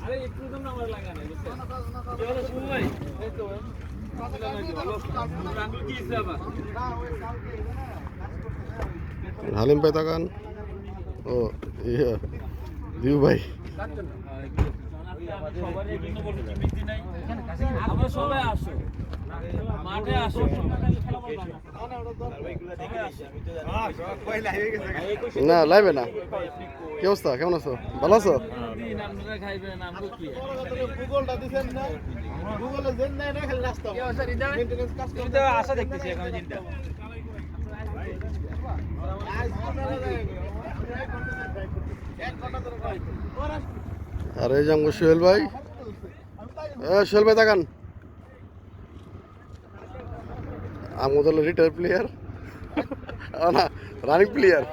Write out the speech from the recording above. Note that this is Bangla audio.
আরে একটু তো নাম্বার লাগা নাই বুঝছেন এবারে শুনুন ভাই এই তো আঙ্গুল কি হিসাব হালিম ভাই তাকান ও ইয়া দিউ ভাই আমরা সবাই আসো মাঠে আসো না লাইবে না কি অবস্থা কেমন আছো ভালো আছো আশা দেখতেছি এখন চিন্তা আর এই যে আমাকে সোহেল ভাই সোহেল ভাই তাকান আমাদের রিটায়ার প্লেয়ার না রানিং প্লেয়ার